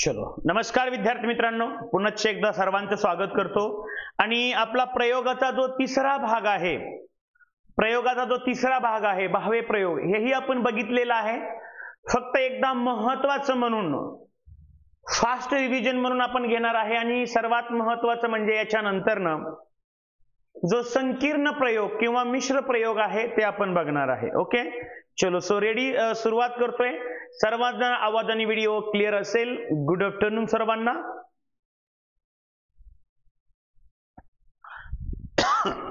चलो, नमस्कार विद्यार्थी मित्रांनो, पुन्हा एकदा सर्वांचं स्वागत करतो. आणि आपला प्रयोगाचा जो तिसरा भाग आहे, भावे प्रयोग, हेही आपण बघितलेला आहे. फक्त एकदा महत्वाचं म्हणून फास्ट रिव्हिजन म्हणून आपण घेणार आहे. आणि सर्वात महत्वाचं म्हणजे याच्यानंतरनं जो संकीर्ण प्रयोग किंवा मिश्र प्रयोग आहे ते आपण बघणार आहे. ओके, चलो, सो रेडी, सुरुवात करतोय. सर्वांना आवाज आणि व्हिडिओ क्लिअर असेल? गुड आफ्टरनून सर्वांना.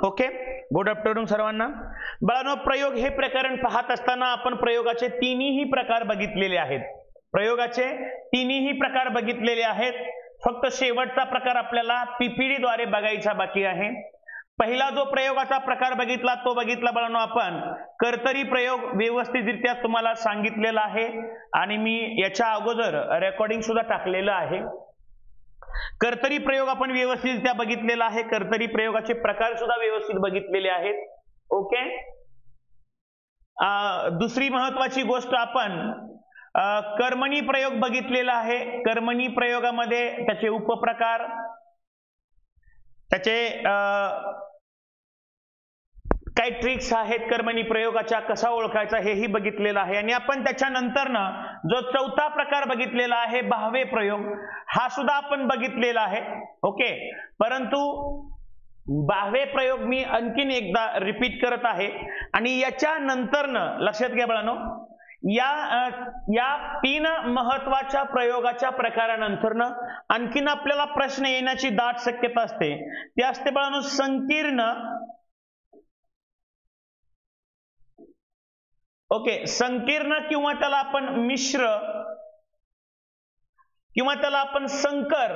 ओके, गुड आफ्टरनून सर्वांना. बाळांनो, प्रयोग हे प्रकरण पाहत असताना आपण प्रयोगाचे तिन्ही प्रकार बघितलेले आहेत. फक्त शेवटचा प्रकार आपल्याला पीपीडी द्वारे बघायचा बाकी आहे. पहिला जो प्रयोगाचा प्रकार बघितला तो बघितला बाळांनो आपण कर्तरी प्रयोग. व्यवस्थितरित्या तुम्हाला सांगितलेला आहे आणि मी याच्या अगोदर रेकॉर्डिंग सुद्धा टाकलेलं आहे. कर्तरी प्रयोग आपण व्यवस्थितरित्या बघितलेला आहे. कर्तरी प्रयोगाचे प्रकार सुद्धा व्यवस्थित बघितलेले आहेत. ओके, दुसरी महत्वाची गोष्ट आपण कर्मणी प्रयोग बघितलेला आहे. कर्मणी प्रयोगामध्ये त्याचे उपप्रकार, त्याचे काही ट्रिक्स आहेत कर्मणी प्रयोगाच्या, कसा ओळखायचा हेही बघितलेलं आहे. आणि आपण त्याच्यानंतरनं जो चौथा प्रकार बघितलेला आहे भावे प्रयोग, हा सुद्धा आपण बघितलेला आहे. ओके, परंतु भावे प्रयोग मी आणखीन एकदा रिपीट करत आहे. आणि याच्यानंतरनं लक्षात घ्या बाळांनो, या तीन महत्वाच्या प्रयोगाच्या प्रकारानंतरनं आणखीन आपल्याला प्रश्न येण्याची दाट शक्यता असते. ते असते बाळांनो संकीर्ण. ओके, संकीर्ण किंवा त्याला आपण मिश्र किंवा त्याला आपण संकर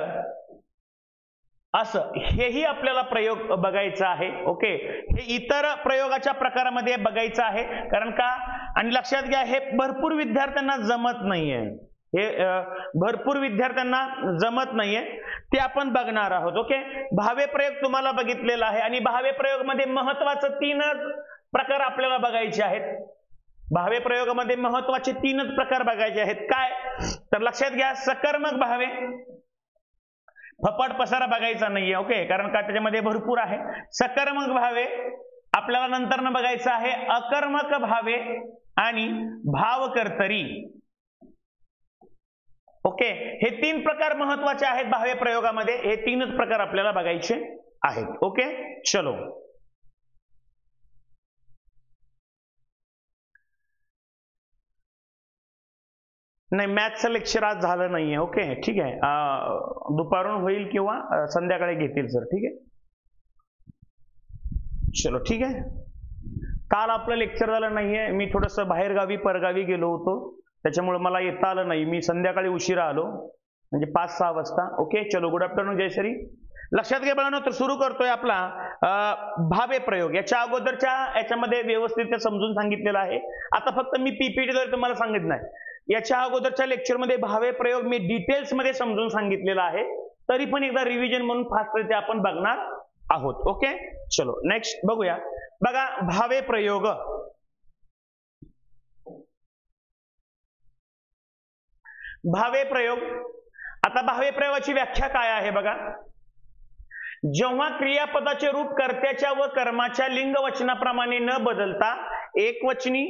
असं हेही आपल्याला प्रयोग बघायचा आहे. ओके, हे इतर प्रयोगाच्या प्रकारामध्ये बघायचं आहे. कारण का, आणि लक्षात घ्या, हे भरपूर विद्यार्थ्यांना जमत नाहीये, ते आपण बघणार आहोत. ओके, भावे प्रयोग तुम्हाला बघितलेला आहे. आणि भावे प्रयोगामध्ये महत्वाचं तीनच प्रकार आपल्याला बघायचे आहेत. भावे प्रयोगामध्ये महत्वाचे तीनच प्रकार बघायचे आहेत. काय तर लक्षात घ्या, सकर्मक भावे, फपाट पसारा बघायचा नाहीये. ओके, कारण का त्याच्यामध्ये भरपूर आहे. सकर्मक भावे आपल्याला नंतर बघायचं आहे. अकर्मक भावे आणि भावकर्तरी. ओके, हे तीन प्रकार महत्वाचे आहेत भावे प्रयोगामध्ये. हे तीनच प्रकार आपल्याला बघायचे आहेत. ओके, चलो, नाही, मॅथचं लेक्चर आज झालं नाहीये. ओके, ठीक आहे, दुपारून होईल किंवा संध्याकाळी घेतील सर. ठीक आहे, चलो, ठीक आहे. काल आपलं लेक्चर झालं नाहीये. मी थोडस बाहेरगावी परगावी गेलो होतो, त्याच्यामुळे मला येता आलं नाही. मी संध्याकाळी उशिरा आलो, म्हणजे 5-6 वाजता. ओके, चलो, गुड आफ्टरनून, जयश्री. लक्षात घ्या बाळांनो, तर सुरू करतोय आपला भावे प्रयोग. याच्या अगोदरच्या याच्यामध्ये व्यवस्थित समजून सांगितलेलं आहे. आता फक्त मी पीपीटी द्वारे तुम्हाला सांगितलं नाही. याच्या अगोदरच्या लेक्चरमध्ये भावे प्रयोग मी डिटेल्स मध्ये समजून सांगितलेला आहे. तरी पण एकदा रिव्हिजन म्हणून फास्टरित्या आपण बघणार आहोत. ओके, चलो, नेक्स्ट बघूया. बघा, भावे प्रयोग. भावे प्रयोग, आता भावे प्रयोगाची व्याख्या काय आहे बघा. जेव्हा क्रियापदाचे रूप कर्त्याच्या व कर्माच्या लिंग वचनाप्रमाणे न बदलता एकवचनी,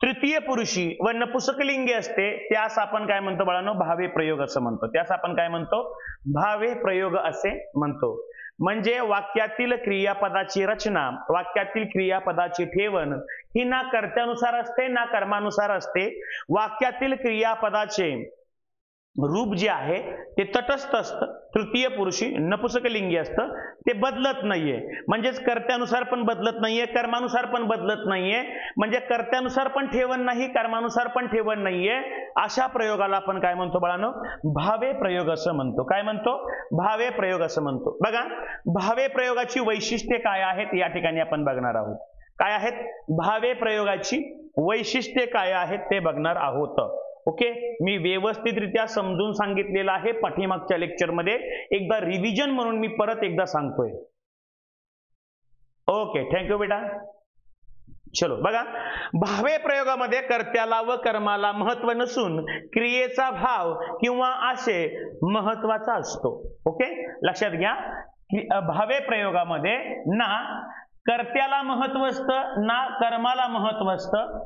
तृतीय पुरुषी व नपुंसकलिंगी असते, त्यास आपण काय म्हणतो बाळांनो? भावे प्रयोग असं म्हणतो. त्यास आपण काय म्हणतो? भावे प्रयोग असे म्हणतो. म्हणजे वाक्यातील क्रियापदाची रचना, वाक्यातील क्रियापदाची ठेवण ही ना कर्त्यानुसार असते ना कर्मानुसार असते. वाक्यातील क्रियापदाचे रूप जे आहे ते तटस्थ असतं, तृतीय पुरुषी नपुंसकलिंगी असतं, ते बदलत नाहीये. म्हणजेच कर्त्यानुसार पण बदलत नाहीये, कर्मानुसार पण बदलत नाहीये. म्हणजे कर्त्यानुसार पण ठेवण नाही, कर्मानुसार पण ठेवण नाहीये. अशा प्रयोगाला आपण काय म्हणतो बाळांनो? भावे प्रयोग असं म्हणतो. काय म्हणतो? भावे प्रयोग असं म्हणतो. बघा, भावे प्रयोगाची वैशिष्ट्ये काय आहेत या ठिकाणी आपण बघणार आहोत. काय आहेत भावे प्रयोगाची वैशिष्ट्ये? काय आहेत ते बघणार आहोत. ओके, मी व्यवस्थितरित्या समजून सांगितलेलं आहे पाठीमागच्या लेक्चरमध्ये. एकदा रिव्हिजन म्हणून मी परत एकदा सांगतोय. ओके, थँक्यू बेटा. चलो बघा, भावे प्रयोगामध्ये कर्त्याला व कर्माला महत्व नसून क्रियेचा भाव किंवा आशय महत्वाचा असतो. ओके, लक्षात घ्या. भावे प्रयोगामध्ये ना कर्त्याला महत्व असतं ना कर्माला महत्व असतं.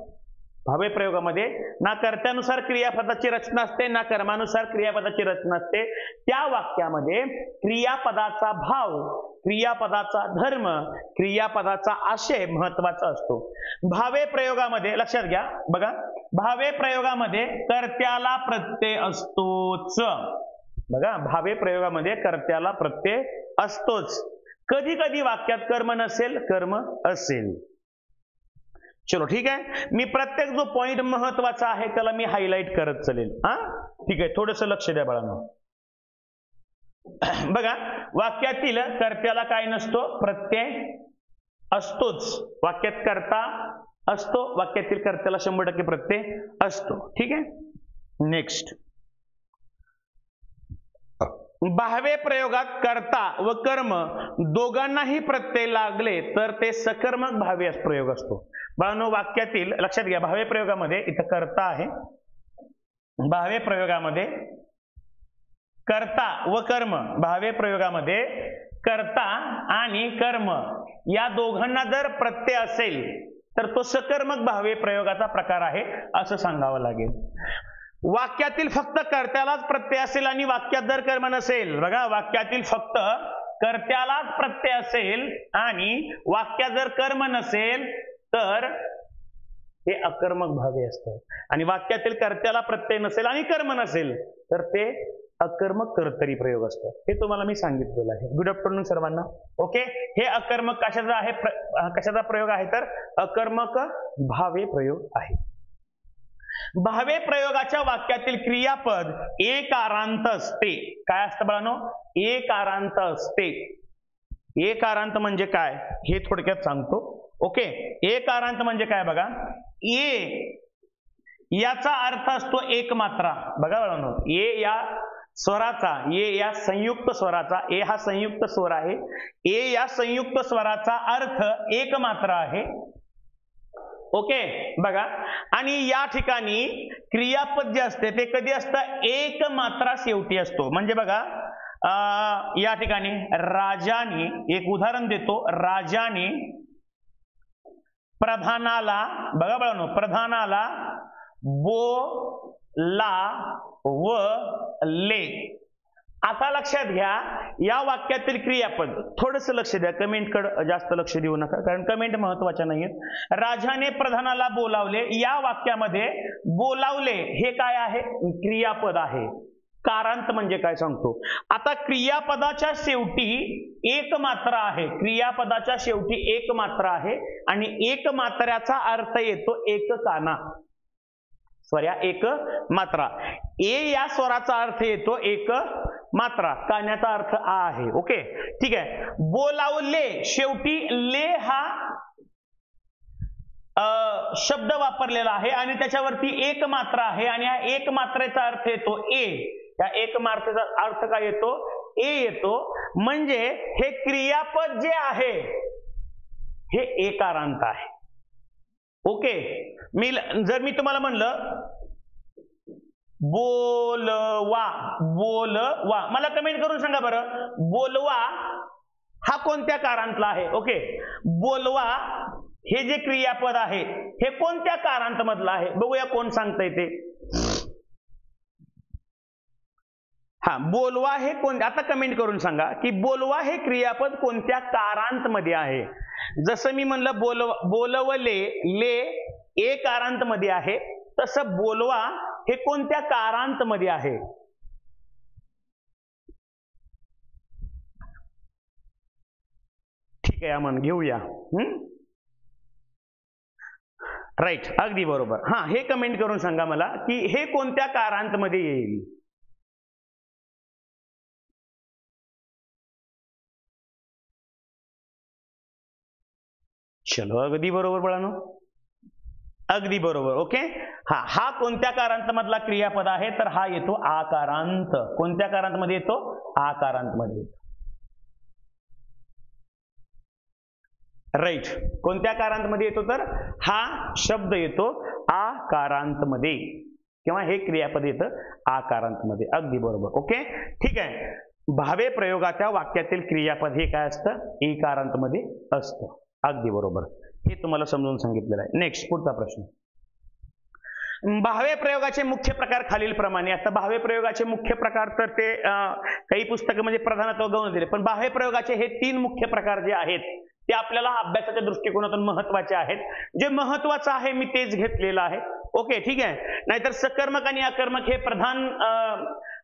भावे प्रयोगामध्ये ना कर्त्यानुसार क्रियापदाची रचना असते ना कर्मानुसार क्रियापदाची रचना असते. त्या वाक्यामध्ये क्रियापदाचा भाव, क्रियापदाचा धर्म, क्रियापदाचा आशय महत्वाचा असतो. भावे प्रयोगामध्ये लक्षात घ्या बघा, भावे प्रयोगामध्ये कर्त्याला प्रत्यय असतोच. बघा, भावे प्रयोगामध्ये कर्त्याला प्रत्यय असतोच. कधी कधी वाक्यात कर्म नसेल, कर्म असेल. चलो ठीक आहे, मी प्रत्येक जो पॉइंट महत्वाचा आहे त्याला मी हायलाइट करत चलेल. हा ठीक आहे, थोडस लक्ष द्या बाळांनो. बघा, वाक्यातील कर्त्याला काय नसतो, प्रत्यय असतोच. वाक्यात कर्ता असतो, वाक्यातील कर्त्याला 100% प्रत्यय असतो. ठीक आहे, नेक्स्ट. भावे प्रयोगात कर्ता व कर्म दोघांनाही प्रत्यय लागले तर ते सकर्मक भावे प्रयोग असतो. बाळांनो, वाक्यातील लक्षात घ्या, भावे प्रयोगामध्ये इथं कर्ता आहे. भावे प्रयोगामध्ये कर्ता व कर्म, भावे प्रयोगामध्ये कर्ता आणि कर्म या दोघांना जर प्रत्यय असेल तर तो सकर्मक भावे प्रयोगाचा प्रकार आहे असं सांगावं लागेल. वाक्यातील फक्त कर्त्यालाच प्रत्यय असेल आणि वाक्यात जर कर्म नसेल, बघा, वाक्यातील फक्त कर्त्यालाच प्रत्यय असेल आणि वाक्यात जर कर्म नसेल तर हे अकर्मक भावे असतं. आणि वाक्यातील कर्त्याला प्रत्यय नसेल आणि कर्म नसेल तर ते अकर्मक कर्तरी प्रयोग असतं. हे तुम्हाला मी सांगितलेलं आहे. गुड आफ्टरनून सर्वांना. ओके, हे अकर्मक कशाचा आहे, कशाचा प्रयोग आहे तर अकर्मक भावे प्रयोग आहे. भावे प्रयोगाच्या वाक्यातील क्रियापद एकारांत असते. काय असतं बाळांनो, एकारांत असते. एकारांत म्हणजे काय हे थोडक्यात सांगतो. ओके, एकारांत म्हणजे काय बघा, ए याचा अर्थ असतो एक मात्रा. बघा बाळांनो, ए या स्वराचा, ए या संयुक्त स्वराचा, ए हा संयुक्त स्वर आहे, ए या संयुक्त स्वराचा अर्थ एक मात्रा आहे. ओके, बघा, आणि या ठिकाणी क्रियापद जे असते ते कधी असतं, एक मात्रा शेवटी असतो. म्हणजे बघा, या ठिकाणी राजाने, एक उदाहरण देतो, राजाने प्रधानाला, बघा बाळांनो, प्रधानाला बोला व ले. आता लक्षात घ्या, या वाक्यातील क्रियापद थोडस लक्ष द्या, कमेंट कडे जास्त लक्ष देऊ नका कारण कमेंट महत्वाच्या नाहीत. राजाने प्रधानाला बोलावले, या वाक्यामध्ये बोलावले हे काय आहे, क्रियापद आहे. कारांत म्हणजे काय सांगतो. आता क्रियापदाच्या शेवटी एक मात्रा आहे, क्रियापदाच्या शेवटी एक मात्रा आहे आणि एक मात्र्याचा अर्थ येतो एक काना. एक मात्रा. ए या स्वराचा अर्थ येतो एक मात्रा, कान्याचा अर्थ आ आहे. ओके, ठीक आहे. बोलावले, शेवटी ले हा शब्द वापरलेला आहे आणि त्याच्यावरती एक मात्रा आहे आणि हा एक मात्रेचा अर्थ येतो ए. या एक मात्रेचा अर्थ काय येतो, ए येतो. म्हणजे हे क्रियापद जे आहे हे एकारांत आहे. ओके, जर मी तुम्हाला म्हणलं बोलवा, बोलवा, मला कमेंट करून सांगा बरं, बोलवा हा कोणत्या कारांतला आहे. ओके, बोलवा हे जे क्रियापद आहे हे कोणत्या कारांत मधलं आहे, बघूया कोण सांगतंय ते. हा, बोलवा हे कोणत्या, आता कमेंट करून सांगा की बोलवा हे क्रियापद कोणत्या कारांत मध्ये आहे. जसं मी म्हणलं बोलवले, ले ए कारांत मध्ये आहे, तसं बोलवा हे कोणत्या कारांत मध्ये आहे. ठीक आहे, आपण घेऊया. राईट, अगदी बरोबर. हा, हे कमेंट करून सांगा मला की हे कोणत्या कारांत मध्ये येईल. चलो, अगदी बरोबर बाळांनो, अगदी बरोबर. ओके, हा कोणत्या कारांत मधला क्रियापद आहे तर हा येतो आकारांत. कोणत्या कारांत मध्ये येतो, आकारांत मध्ये येतो. राईट. कोणत्या कारांतमध्ये येतो तर हा शब्द येतो आकारांतमध्ये किंवा हे क्रियापद येतं आकारांतमध्ये. अगदी बरोबर. ओके ठीक आहे. भावे प्रयोगाच्या वाक्यातील क्रियापद हे काय असतं इकारांतमध्ये असतं. अगदी बरोबर. हे तुम्हाला समजून सांगितलेलं आहे. नेक्स्ट पुढचा प्रश्न. भावे प्रयोगाचे मुख्य प्रकार खालील प्रमाणे. आता भावे प्रयोगाचे मुख्य प्रकार तर ते काही पुस्तकामध्ये प्रधानत्व गौण दिले, पण भावे प्रयोगाचे हे 3 मुख्य प्रकार जे आहेत ते आपल्याला अभ्यासाच्या दृष्टिकोनातून महत्वाचे आहेत. जे महत्वाचं आहे मी तेच घेतलेलं आहे. ओके ठीक आहे. नाहीतर सकर्मक आणि अकर्मक हे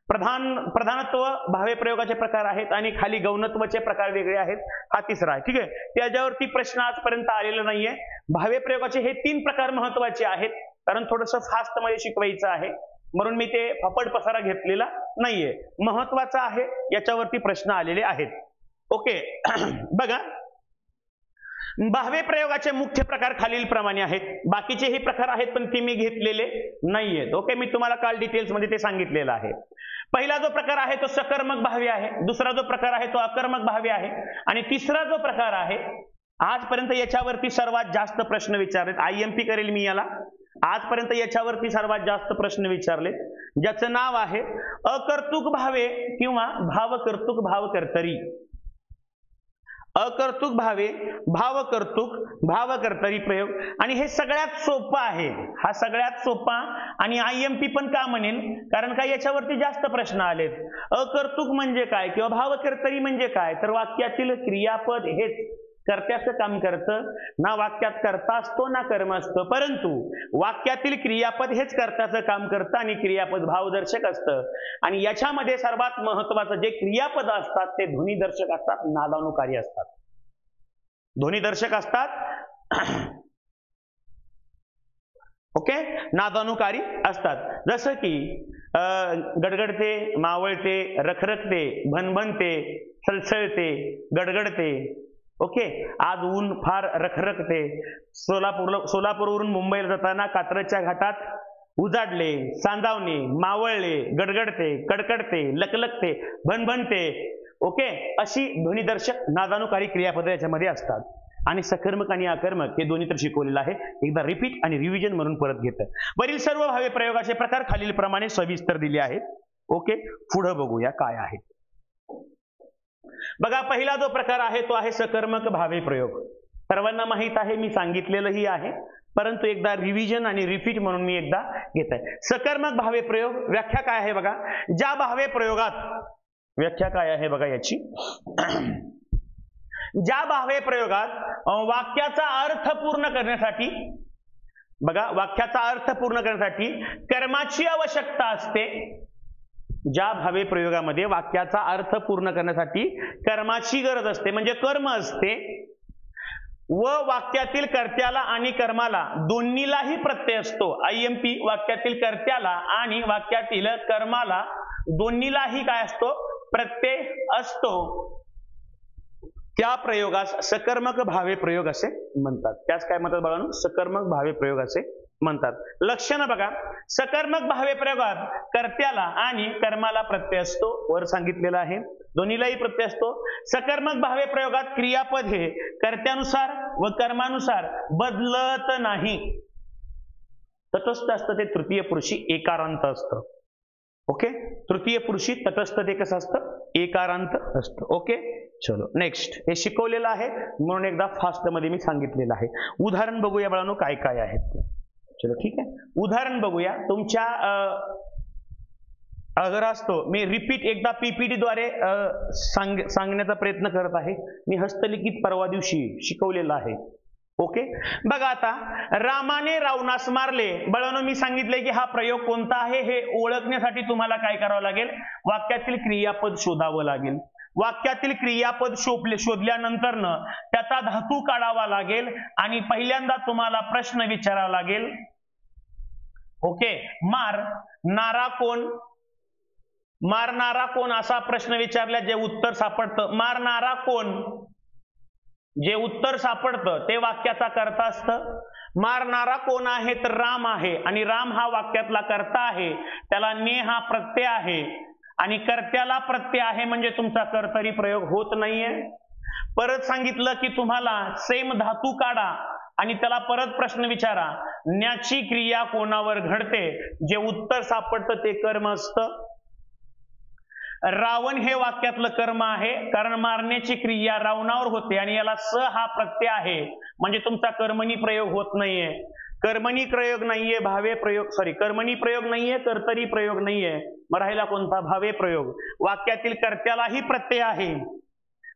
प्रधानत्व भावे प्रयोगाचे प्रकार आहेत आणि खाली गौणत्वाचे प्रकार वेगळे आहेत. हा तिसरा आहे. ठीक आहे. त्याच्यावरती प्रश्न आजपर्यंत आलेला नाहीये. भावे प्रयोगाचे हे 3 प्रकार महत्वाचे आहेत, कारण थोडंसं फास्ट मध्ये शिकवायचं आहे म्हणून मी ते फापड पसारा घेतलेला नाहीये. महत्वाचं आहे, याच्यावरती प्रश्न आलेले आहेत. ओके बघा, भावे प्रयोगाचे मुख्य प्रकार खालील प्रमाणे आहेत. बाकीचेही प्रकार आहेत पण ते मी घेतलेले नाहीयेत. ओके, मी तुम्हाला काल डिटेल्स मध्ये ते सांगितलेलं आहे. पहिला जो प्रकार आहे तो सकर्मक भावे आहे, दुसरा जो प्रकार आहे तो अकर्मक भावे आहे आणि तिसरा जो प्रकार आहे आजपर्यंत याच्यावरती सर्वात जास्त प्रश्न विचारलेत. IMP करेल मी याला. आजपर्यंत याच्यावरती सर्वात जास्त प्रश्न विचारले, ज्याचं नाव आहे अकर्तृक भावे किंवा भावकर्तृक भावकर्तरी. अकर्तृक भावे, भावकर्तृक भावकर्तरी प्रयोग. आणि हे सगळ्यात सोपं आहे. हा सगळ्यात सोपा आणि IMP पण का म्हणेन, कारण का याच्यावरती जास्त प्रश्न आलेत. अकर्तृक म्हणजे काय किंवा भावकर्तरी म्हणजे काय, तर वाक्यातील क्रियापद हेच कर्त्याचं काम करतं ना. वाक्यात कर्ता असतो ना कर्म असतं, परंतु वाक्यातील क्रियापद हेच कर्त्याचं काम करतं आणि क्रियापद भावदर्शक असतं. आणि याच्यामध्ये सर्वात महत्वाचं जे क्रियापद असतात ते ध्वनिदर्शक असतात, नादानुकारी असतात. ध्वनिदर्शक असतात ओके, नादानुकारी असतात. जसं की गडगडते, मावळते, रखरखते, भनभनते, सळसळते, गडगडते. ओके, आज ऊन फार रखरखते. सोलापूरवरून मुंबईला जाताना कात्रजच्या घाटात उजाडले, सांजावणे, मावळले, गडगडते, कडकडते, लकलकते, भनभनते. ओके, अशी ध्वनिदर्शक नादानुकारी क्रियापद याच्यामध्ये असतात. आणि सकर्मक आणि अकर्मक हे दोन्ही तर शिकवलेलं आहे. एकदा रिपीट आणि रिव्हिजन म्हणून परत घेतं. वरील सर्व भावे प्रयोगाचे प्रकार खालील प्रमाणे सविस्तर दिले आहेत. ओके, पुढे बघूया काय आहे. बघा, पहिला जो प्रकार आहे तो आहे सकर्मक भावे प्रयोग. सर्वांना माहित आहे, मी सांगितलेलंही आहे, परंतु एकदा रिव्हिजन आणि रिपीट म्हणून मी एकदा घेत आहे. सकर्मक भावे प्रयोग व्याख्या काय आहे बघा. ज्या भावे प्रयोगात, व्याख्या काय आहे बघा याची, ज्या भावे प्रयोगात वाक्याचा अर्थ पूर्ण करण्यासाठी, बघा वाक्याचा अर्थ पूर्ण करण्यासाठी कर्माची आवश्यकता असते. ज्या भावे प्रयोगामध्ये वाक्याचा अर्थ पूर्ण करण्यासाठी कर्माची गरज असते, म्हणजे कर्म असते, व वाक्यातील कर्त्याला आणि कर्माला दोन्हीलाही प्रत्यय असतो. IMP, वाक्यातील कर्त्याला आणि वाक्यातील कर्माला दोन्हीलाही काय असतो, प्रत्यय असतो. त्या प्रयोगास सकर्मक भावे प्रयोग असे म्हणतात. त्यास काय म्हणतात बघा, सकर्मक भावे प्रयोग असे म्हणतात. लक्षणं बघा, सकर्मक भावे प्रयोगात कर्त्याला आणि कर्माला प्रत्यय असतो, वर सांगितलेला आहे, दोन्हीलाही प्रत्यय असतो. सकर्मक भावे प्रयोगात क्रियापद हे कर्त्यानुसार व कर्मानुसार बदलत नाही. तटस्थ असतं ते तृतीय पुरुषी एकारांत असतं. ओके, तृतीय पुरुषी तटस्थ ते कसं असतं, एकारांत असतं. ओके, चलो नेक्स्ट. हे शिकवलेलं आहे म्हणून एकदा फास्ट मध्ये मी सांगितलेलं आहे. उदाहरण बघूया बाळांनो काय काय आहेत. चलो ठीक आहे, उदाहरण बघूया. तुमच्या अगर असतो मी रिपीट एकदा PPT द्वारे सांगण्याचा प्रयत्न करत आहे. मी हस्तलिखित परवा दिवशी शिकवलेलं आहे. ओके, बघा आता, रामाने रावणास मारले. बाळांनो मी सांगितले की हा प्रयोग कोणता आहे हे ओळखण्यासाठी तुम्हाला काय करावं लागेल, वाक्यातील क्रियापद शोधावं लागेल. वाक्यातील क्रियापद शोधल्यानंतर त्याचा धातू काढावा लागेल आणि पहिल्यांदा तुम्हाला प्रश्न विचारावा लागेल. ओके, मारणारा कोण, मारणारा कोण असा प्रश्न विचारला, जे उत्तर सापडतं मारणारा कोण, जे उत्तर सापडतं ते वाक्याचा कर्ता असतं. मारणारा कोण आहे तर राम आहे आणि राम हा वाक्यातला कर्ता आहे. त्याला ने हा प्रत्यय आहे आणि कर्त्याला प्रत्यय आहे म्हणजे तुमचा कर्तरी प्रयोग होत नाहीये. परत सांगितलं की तुम्हाला सेम धातू काढा आणि त्याला परत प्रश्न विचारा, न्याची क्रिया कोणावर घडते? जे उत्तर सापडतं ते कर्म असतं. रावण हे वाक्यातलं कर्म आहे, कारण मारण्याची क्रिया रावणावर होते आणि याला स हा प्रत्यय आहे, म्हणजे तुमचा कर्मणी प्रयोग होत नाहीये. कर्मणी प्रयोग नाहीये, भावे प्रयोग, कर्मणी प्रयोग नाहीये, कर्तरी प्रयोग नाहीये. मग राहिला कोणता? भावे प्रयोग. वाक्यातील कर्त्यालाही प्रत्यय आहे,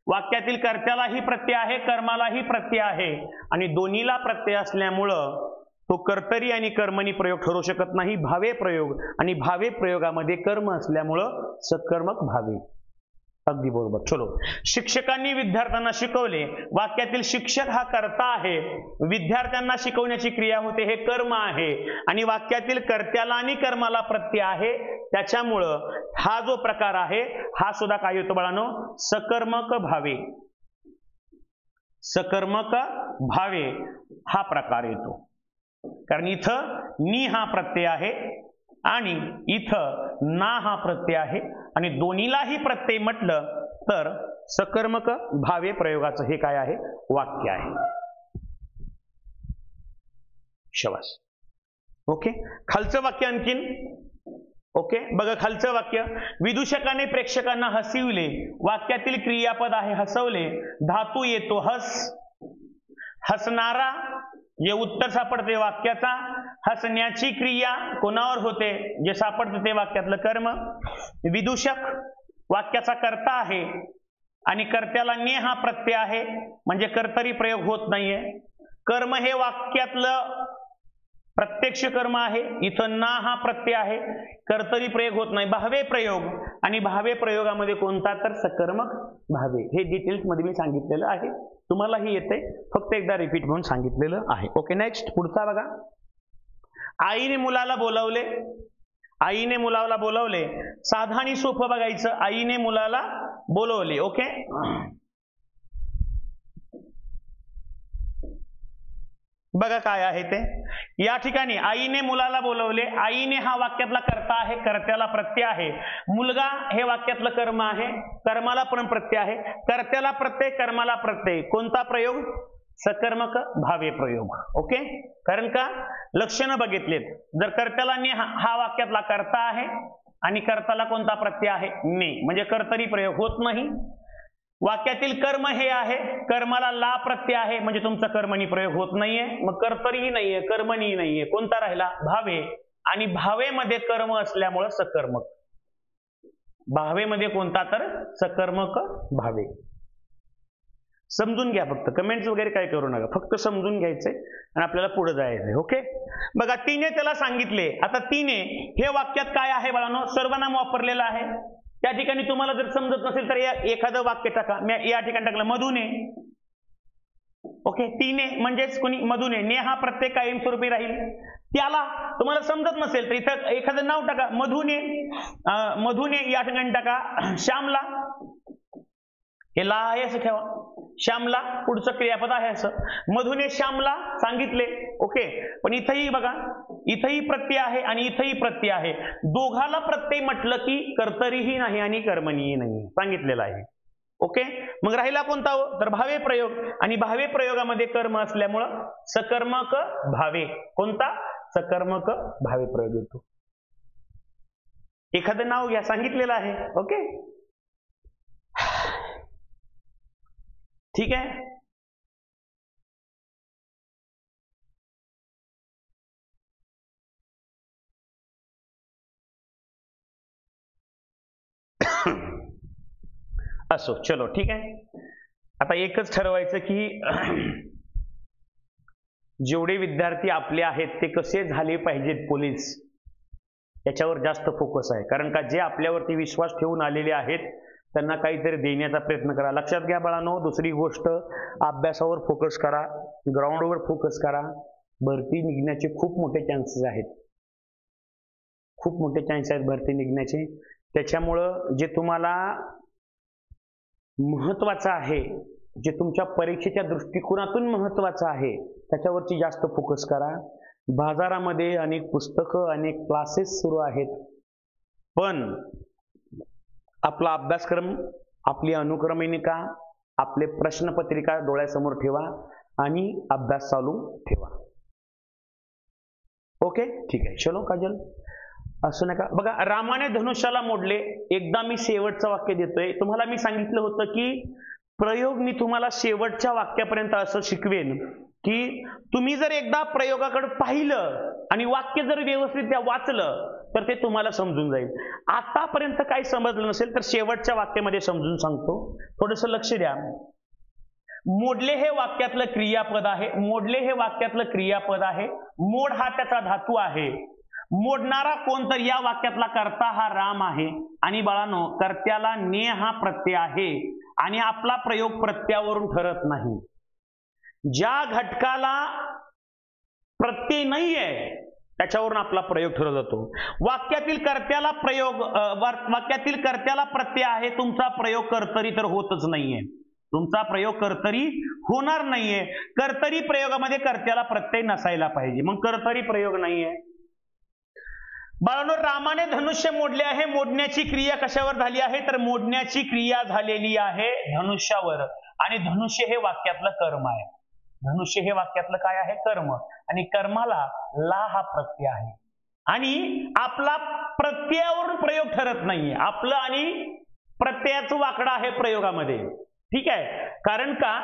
वाक्यातील कर्त्यालाही प्रत्यय आहे, कर्मालाही प्रत्यय आहे आणि दोन्हीला प्रत्यय असल्यामुळं तो कर्तरी आणि कर्मणी प्रयोग ठरू शकत नाही. भावे प्रयोग, आणि भावे प्रयोगामध्ये कर्म असल्यामुळं सकर्मक भावे. अगदी बरोबर. चलो, शिक्षकांनी विद्यार्थ्यांना शिकवले. वाक्यातील शिक्षक हा कर्ता आहे, विद्यार्थ्यांना शिकवण्याची क्रिया होते, हे कर्म आहे आणि वाक्यातील कर्त्याला आणि कर्माला प्रत्यय आहे, त्याच्यामुळं हा जो प्रकार आहे हा सुद्धा काय होतो बाळांनो? सकर्मक भावे. सकर्मक भावे हा प्रकार येतो, कारण इथं नि हा प्रत्यय आहे आणि इथं ना हा प्रत्यय आहे आणि दोन्हीलाही प्रत्यय म्हटलं तर सकर्मक भावे प्रयोगाचं हे काय आहे? वाक्य आहे. शबास. ओके, खालचं वाक्य आणखीन. ओके, बघा खालचं वाक्य. विदूषकाने प्रेक्षकांना हसविले. वाक्यातील क्रियापद आहे हसवले, धातू येतो हस, हसणारा जे उत्तर सापडते वाक्याचा, हसण्याची क्रिया कोणावर होते? जे सापडते ते वाक्यातलं कर्म. विदूषक वाक्याचा कर्ता आहे आणि कर्त्याला ने हा प्रत्यय आहे, म्हणजे कर्तरी प्रयोग होत नाहीये. कर्म हे वाक्यातलं प्रत्यक्ष कर्म आहे, इथं ना हा प्रत्यय आहे, कर्तरी प्रयोग होत नाही. भावे प्रयोग, आणि भावे प्रयोगामध्ये कोणता? तर सकर्मक भावे. हे डिटेल्स मध्ये मी सांगितलेलं आहे, तुम्हालाही येते, फक्त एकदा रिपीट म्हणून सांगितलेलं आहे. ओके, नेक्स्ट पुढचा बघा. आईने मुलाला बोलावले. आईने मुलाला बोलावले. साधा आणि सोपं बघायचं. आईने मुलाला बोलवले. ओके, बघा काय आहे ते. या ठिकाणी आईने मुलाला बोलवले. आईने हा वाक्यातला कर्ता आहे, कर्त्याला प्रत्यय आहे. मुलगा हे वाक्यातलं कर्म आहे, कर्माला पण प्रत्यय आहे. कर्त्याला प्रत्यय, कर्माला प्रत्यय. कोणता प्रयोग? सकर्मक भावे प्रयोग. ओके, कारण का लक्षणं बघितलेत. जर कर्त्याला ने हा वाक्यातला कर्ता आहे आणि कर्ताला कोणता प्रत्यय आहे? ने, म्हणजे कर्तरी प्रयोग होत नाही. वाक्यातील कर्म हे आहे, कर्माला ला प्रत्यय आहे, म्हणजे तुमचा कर्मणी प्रयोग होत नाहीये. मग कर्तरीही नाहीये, कर्मणी नाहीये. कोणता राहिला? भावे. आणि भावेमध्ये कर्म असल्यामुळं सकर्मक. भावेमध्ये कोणता? तर सकर्मक भावे. समजून घ्या, फक्त कमेंट्स वगैरे काय करू नका, फक्त समजून घ्यायचंय आणि आपल्याला पुढे जायचंय. ओके, बघा तिने त्याला सांगितले. आता तिने हे वाक्यात काय आहे बाळांनो? सर्वनाम वापरलेलं आहे. त्या ठिकाणी तुम्हाला जर समजत नसेल तर एखादं वाक्य टाका. मी या ठिकाणी टाकलं मधुने. ओके, तिने म्हणजेच कोणी? मधुने. ने हा प्रत्यय कायमस्वरूपी राहील. त्याला तुम्हाला समजत नसेल तर इथं एखादं नाव टाका. मधुने, मधुने या ठिकाणी टाका. श्यामला, हे ला आहे असं ठेवा. श्यामला पुढचं क्रियापद आहे असं. मधुने श्यामला सांगितले. ओके, पण इथंही बघा, इथंही प्रत्यय आहे आणि इथंही प्रत्यय आहे. दोघाला प्रत्यय म्हटलं की कर्तरीही नाही आणि कर्मणीही नाही, सांगितलेलं आहे. ओके, मग राहिला कोणता हो? तर भावे प्रयोग. आणि भावे प्रयोगामध्ये कर्म असल्यामुळं सकर्मक भावे. कोणता? सकर्मक भावे प्रयोग येतो. एखादं नाव घ्या, सांगितलेलं आहे. ओके, ठीक आहे. असो, चलो ठीक आहे. आता एकच ठरवायचं की जेवढे विद्यार्थी आपले आहेत ते कसे झाले पाहिजेत पोलीस, याच्यावर जास्त फोकस आहे. कारण का जे आपल्यावरती विश्वास ठेवून आलेले आहेत त्यांना काहीतरी देण्याचा प्रयत्न करा. लक्षात घ्या बाळांनो, दुसरी गोष्ट, अभ्यासावर फोकस करा, ग्राउंडवर फोकस करा. भरती निघण्याचे खूप मोठे चान्सेस आहेत, खूप मोठे चान्सेस आहेत भरती निघण्याचे. त्याच्यामुळं जे तुम्हाला महत्वाचं आहे, जे तुमच्या परीक्षेच्या दृष्टिकोनातून महत्वाचं आहे, त्याच्यावरती जास्त फोकस करा. बाजारामध्ये अनेक पुस्तकं, अनेक क्लासेस सुरू आहेत, पण आपला अभ्यासक्रम, आपली अनुक्रमणिका, आपले प्रश्नपत्रिका डोळ्यासमोर ठेवा आणि अभ्यास चालू ठेवा. ओके, ठीक आहे. चलो काजल, असं नका. बघा, रामाने धनुष्याला मोडले. एकदा मी शेवटचं वाक्य देतोय. तुम्हाला मी सांगितलं होतं की प्रयोग मी तुम्हाला शेवटच्या वाक्यापर्यंत असं शिकवेन की तुम्ही जर एकदा प्रयोगाकडे पाहिलं आणि वाक्य जर व्यवस्थित वाचलं तर ते तुम्हाला समजून जाईल. आतापर्यंत काही समजलं नसेल तर शेवटच्या वाक्यामध्ये समजून सांगतो, थोडंसं लक्ष द्या. मोडले हे वाक्यातलं क्रियापद आहे. मोडले हे वाक्यातलं क्रियापद आहे. मोड हा त्याचा धातू आहे. मोडणारा कोण तर या वाक्यातला कर्ता हा राम आहे. आणि बाळांनो, कर्त्याला ने हा प्रत्यय आहे आणि आपला प्रयोग प्रत्ययावरून ठरत नाही. ज्या घटकाला प्रत्यय नाहीये त्याच्यावरून आपला प्रयोग ठरवला जातो. वाक्यातील कर्त्याला वाक्यातील कर्त्याला प्रत्यय आहे. तुमचा प्रयोग कर्तरी तर होतच नाहीये. तुमचा प्रयोग कर्तरी होणार नाहीये. कर्तरी प्रयोगामध्ये कर्त्याला प्रत्यय नसायला पाहिजे. मग कर्तरी प्रयोग नाहीये. बाळांनो, रामाने धनुष्य मोडले आहे. मोडण्याची क्रिया कशावर झाली आहे तर मोडण्याची क्रिया झालेली आहे धनुष्यावर. आणि धनुष्य हे वाक्यातलं कर्म आहे. धनुष्य हे वाक्यातलं काय आहे? कर्म. आणि कर्माला ला हा प्रत्यय आहे. आणि आपला प्रत्ययावरून प्रयोग ठरत नाहीये. आपलं आणि प्रत्ययाचं वाकडं आहे प्रयोगामध्ये. ठीक आहे. कारण का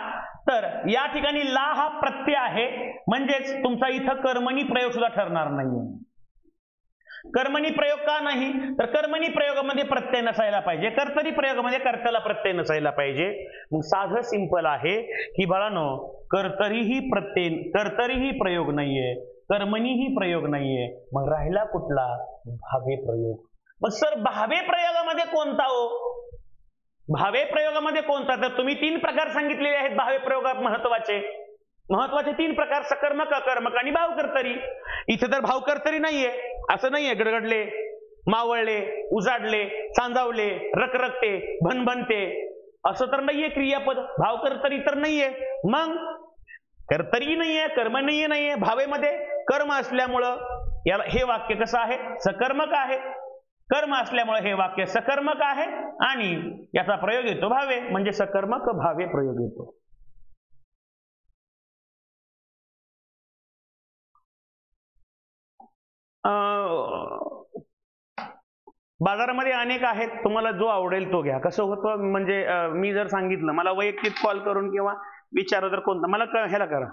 तर या ठिकाणी ला हा प्रत्यय आहे, म्हणजेच तुमचा इथं कर्मणी प्रयोग सुद्धा ठरणार नाहीये. कर्मणी प्रयोग का नाही तर कर्मणी प्रयोगामध्ये प्रत्यय नसायला पाहिजे. कर्तरी प्रयोगामध्ये कर्त्याला प्रत्यय नसायला पाहिजे. मग साधं सिंपल आहे की बाळांनो, कर्तरीही प्रयोग नाहीये, कर्मणीही प्रयोग नाहीये. मग राहिला कुठला? भावे प्रयोग. मग सर भावे प्रयोगामध्ये कोणता हो? भावे प्रयोगामध्ये कोणता? तर तुम्ही 3 प्रकार सांगितलेले आहेत भावे प्रयोगात महत्वाचे 3 प्रकार: सकर्मक, अकर्मक आणि भावकर्तरी. इथे तर भावकर्तरी नाहीये. असं नाहीये गडगडले, मावळले, उजाडले, सांजावले, रखरखते, भनभनते असं तर नाहीये क्रियापद. भावकर्तरी तर नाहीये. मग कर्तरी नाहीये, कर्म नाहीये. भावेमध्ये कर्म असल्यामुळं याला हे वाक्य कसं आहे? सकर्मक आहे. कर्म असल्यामुळे हे वाक्य सकर्मक आहे आणि याचा प्रयोग येतो भावे, म्हणजे सकर्मक भावे प्रयोग येतो. बाजारामध्ये अनेक आहेत, तुम्हाला जो आवडेल तो घ्या. कसं होतं म्हणजे मी जर सांगितलं, मला वैयक्तिक कॉल करून किंवा विचार जर कोणता, मला ह्याला करा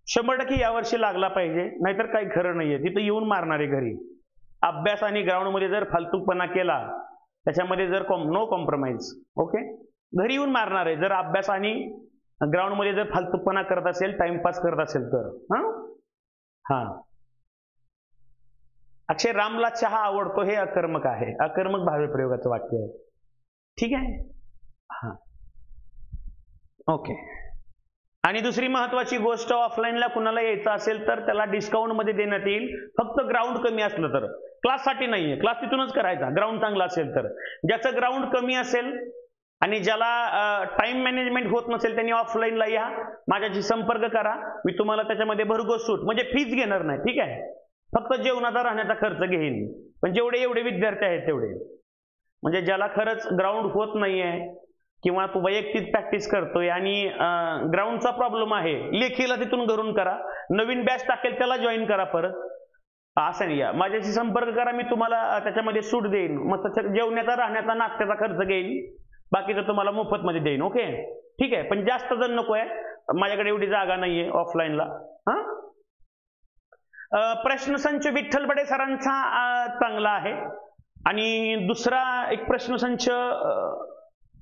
100% यावर्षी लागला पाहिजे, नाहीतर काही खरं नाहीये. तिथं येऊन मारणारे घरी. अभ्यास आणि ग्राउंड मध्ये जर फालतूपणा केला त्याच्यामध्ये जर नो कॉम्प्रोमाइज. ओके, घरी येऊन मारणार आहे जर अभ्यास आणि ग्राउंड मध्ये जर फालतूपणा करत असेल, टाइमपास करत असेल तर. हा, अक्षय रामला चहा आवडतो हे अकर्मक आहे. अकर्मक भावे प्रयोगाचं वाक्य आहे. ठीक आहे. हा, ओके. आणि दुसरी महत्वाची गोष्ट, ऑफलाईनला कुणाला यायचं असेल तर त्याला डिस्काउंट मध्ये देण्यात येईल, फक्त ग्राउंड कमी असलं तर. क्लाससाठी नाहीये, क्लास तिथूनच करायचा ग्राउंड चांगला असेल तर. ज्याचं ग्राउंड कमी असेल आणि ज्याला टाइम मॅनेजमेंट होत नसेल त्यांनी ऑफलाईनला या, माझ्याशी संपर्क करा. मी तुम्हाला त्याच्यामध्ये भरघोस सूट, म्हणजे फीज घेणार नाही. ठीक आहे, फक्त जेवणाचा राहण्याचा खर्च घेईन. पण जेवढे विद्यार्थी आहेत तेवढे, म्हणजे ज्याला खरंच ग्राउंड होत नाहीये किंवा तो वैयक्तिक प्रॅक्टिस करतोय आणि ग्राउंडचा प्रॉब्लेम आहे, लेखीला तिथून घरून करा. नवीन बॅच टाकेल त्याला जॉईन करा परत. असं नाही, या माझ्याशी संपर्क करा, मी तुम्हाला त्याच्यामध्ये सूट देईन. मग जेवण्याचा राहण्याचा नाश्त्याचा खर्च घेईन, बाकीचं तुम्हाला मोफत मध्ये देईन. ओके, ठीक आहे. पण जास्त जण नको आहे, माझ्याकडे एवढी जागा नाहीये ऑफलाईनला. प्रश्नसंच विठ्ठल बडे सरांचा चांगला आहे. आणि दुसरा एक प्रश्नसंच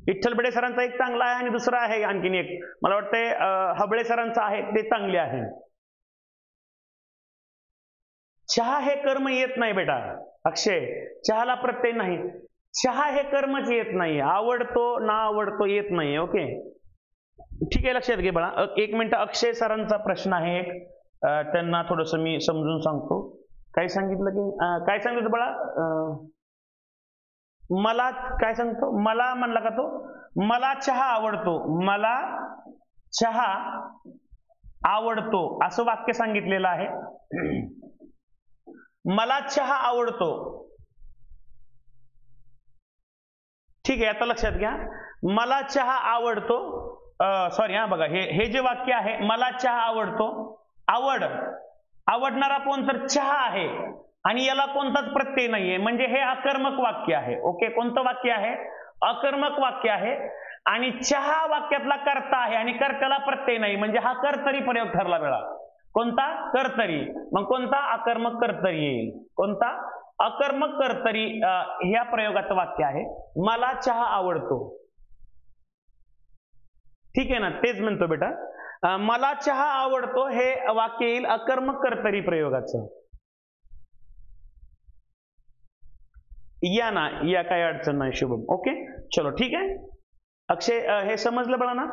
विठ्ठल बडे सरांचा एक चांगला आहे आणि दुसरा आहे आणखीन एक, मला वाटतंय हबळे सरांचा आहे, ते चांगले आहे. चहा हे कर्म येत नाही बेटा अक्षय, चहाला प्रत्यय नाही. चहा हे कर्मच येत नाही. आवडतो ना आवडतो येत नाही. ओके, ठीक आहे, लक्षात घे बाळा. 1 मिनिट. अक्षय सरांचा प्रश्न आहे एक, त्यांना थोडस मी समजून सांगतो. काय सांगितलं की काय सांगितलं बाळा? मला काय सांगतो? मला म्हणला का तो? मला चहा आवडतो, मला चहा आवडतो असं वाक्य सांगितलेलं आहे. मला चहा आवडतो. ठीक आहे, आता लक्षात घ्या. मला चहा आवडतो, सॉरी हा बघा, हे जे वाक्य आहे, मला चहा आवडतो, आवडणारा कोण तर चहा आहे आणि याला कोणताच प्रत्यय नाहीये, म्हणजे हे अकर्मक वाक्य आहे. ओके, कोणतं वाक्य आहे? अकर्मक वाक्य आहे. आणि चहा वाक्यातला कर्ता आहे आणि कर्त्याला प्रत्यय नाही, म्हणजे हा कर्तरी प्रयोग ठरला वेळा. कोणता? कर्तरी. मग कोणता? अकर्मक कर्तरी येईल. कोणता? अकर्मक कर्तरी ह्या प्रयोगाचं वाक्य आहे, मला चहा आवडतो. ठीक आहे ना, तेच म्हणतो बेटा, मला चहा आवडतो हे वाक्य येईल अकर्मक कर्तरी प्रयोगाचं. या ना, या काही अडचण नाही शुभम. ओके, चलो ठीक आहे. अक्षय, हे समजलं बघा ना,